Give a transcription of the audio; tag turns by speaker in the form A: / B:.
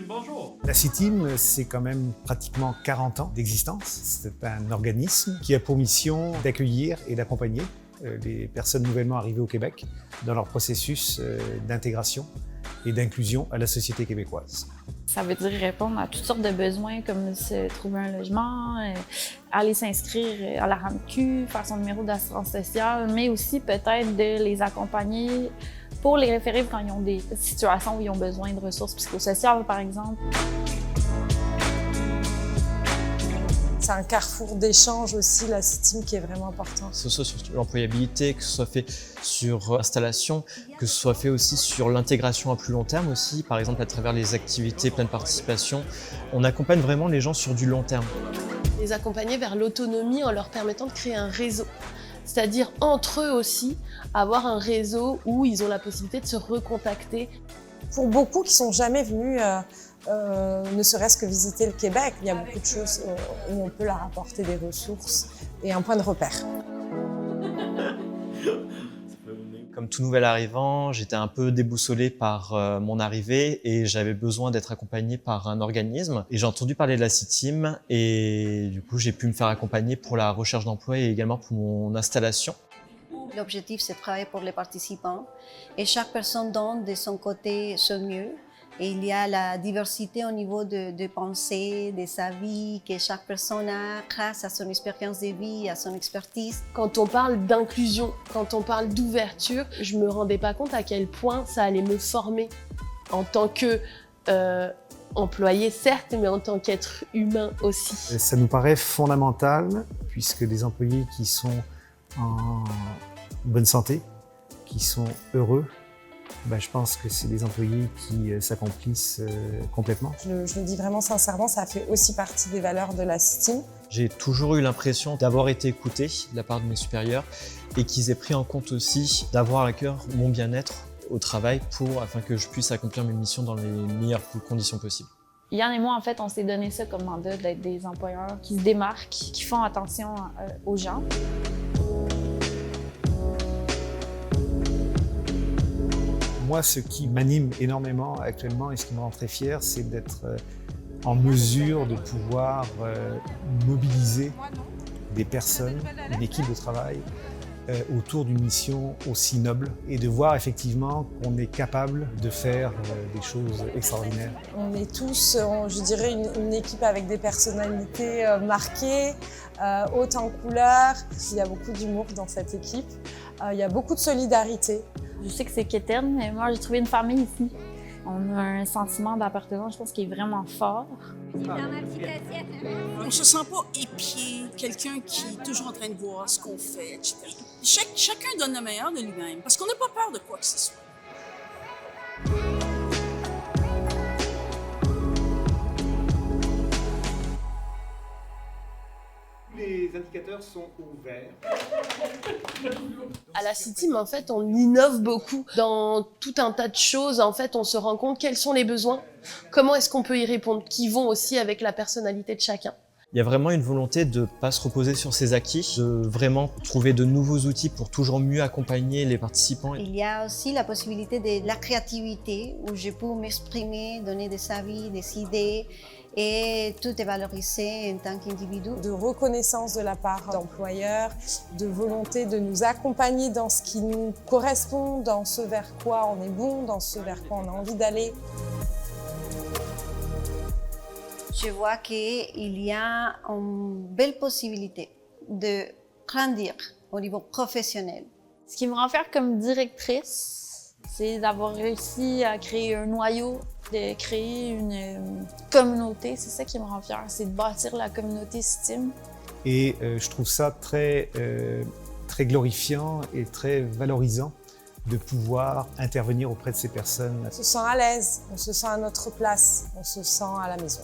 A: bonjour.
B: La CITIM, c'est quand même pratiquement 40 ans d'existence. C'est un organisme qui a pour mission d'accueillir et d'accompagner les personnes nouvellement arrivées au Québec dans leur processus d'intégration et d'inclusion à la société québécoise.
C: Ça veut dire répondre à toutes sortes de besoins comme se trouver un logement, aller s'inscrire à la RAMQ, faire son numéro d'assurance sociale, mais aussi peut-être de les accompagner pour les référer quand ils ont des situations où ils ont besoin de ressources psychosociales, par exemple.
D: C'est un carrefour d'échange aussi, la CITIM, qui est vraiment important.
E: Que ce soit sur l'employabilité, que ce soit fait sur l'installation, que ce soit fait aussi sur l'intégration à plus long terme aussi, par exemple à travers les activités pleine participation. On accompagne vraiment les gens sur du long terme.
F: Les accompagner vers l'autonomie en leur permettant de créer un réseau. C'est-à-dire entre eux aussi, avoir un réseau où ils ont la possibilité de se recontacter.
D: Pour beaucoup qui sont jamais venus, ne serait-ce que visiter le Québec, il y a beaucoup de choses où on peut leur apporter des ressources et un point de repère.
E: Comme tout nouvel arrivant, j'étais un peu déboussolé par mon arrivée et j'avais besoin d'être accompagné par un organisme. Et j'ai entendu parler de la CITIM et du coup j'ai pu me faire accompagner pour la recherche d'emploi et également pour mon installation.
G: L'objectif, c'est de travailler pour les participants et chaque personne donne de son côté son mieux. Et il y a la diversité au niveau de pensée, de sa vie, que chaque personne a grâce à son expérience de vie, à son expertise.
F: Quand on parle d'inclusion, quand on parle d'ouverture, je ne me rendais pas compte à quel point ça allait me former en tant que employé, certes, mais en tant qu'être humain aussi.
B: Ça nous paraît fondamental puisque les employés qui sont en bonne santé, qui sont heureux, je pense que c'est des employés qui s'accomplissent complètement.
D: Je le dis vraiment sincèrement, ça fait aussi partie des valeurs de la CITIM.
E: J'ai toujours eu l'impression d'avoir été écouté de la part de mes supérieurs et qu'ils aient pris en compte aussi d'avoir à cœur mon bien-être au travail afin que je puisse accomplir mes missions dans les meilleures conditions possibles.
C: Yann et moi, en fait, on s'est donné ça comme mandat d'être des employeurs qui se démarquent, qui font attention aux gens.
B: Moi, ce qui m'anime énormément actuellement et ce qui me rend très fier, c'est d'être en mesure de pouvoir mobiliser des personnes, une équipe de travail autour d'une mission aussi noble et de voir effectivement qu'on est capable de faire des choses extraordinaires.
D: On est tous, je dirais, une équipe avec des personnalités marquées, hautes en couleur. Il y a beaucoup d'humour dans cette équipe. Il y a beaucoup de solidarité.
C: Je sais que c'est quétaine, mais moi, j'ai trouvé une famille ici. On a un sentiment d'appartenance, je pense, qui est vraiment fort.
H: On ne se sent pas épié, quelqu'un qui est toujours en train de voir ce qu'on fait, etc. Chacun donne le meilleur de lui-même, parce qu'on n'a pas peur de quoi que ce soit.
A: Les indicateurs sont ouverts.
F: À la CITIM, en fait, on innove beaucoup dans tout un tas de choses. En fait, on se rend compte quels sont les besoins, comment est-ce qu'on peut y répondre, qui vont aussi avec la personnalité de chacun.
E: Il y a vraiment une volonté de ne pas se reposer sur ses acquis, de vraiment trouver de nouveaux outils pour toujours mieux accompagner les participants.
G: Il y a aussi la possibilité de la créativité où je peux m'exprimer, donner des avis, des idées et tout est valorisé en tant qu'individu.
D: De reconnaissance de la part d'employeurs, de volonté de nous accompagner dans ce qui nous correspond, dans ce vers quoi on est bon, dans ce vers quoi on a envie d'aller.
G: Je vois qu'il y a une belle possibilité de grandir au niveau professionnel.
C: Ce qui me rend fière comme directrice, c'est d'avoir réussi à créer un noyau, de créer une communauté. C'est ça qui me rend fière, c'est de bâtir la communauté CITIM.
B: Et je trouve ça très glorifiant et très valorisant de pouvoir intervenir auprès de ces personnes.
D: On se sent à l'aise, on se sent à notre place, on se sent à la maison.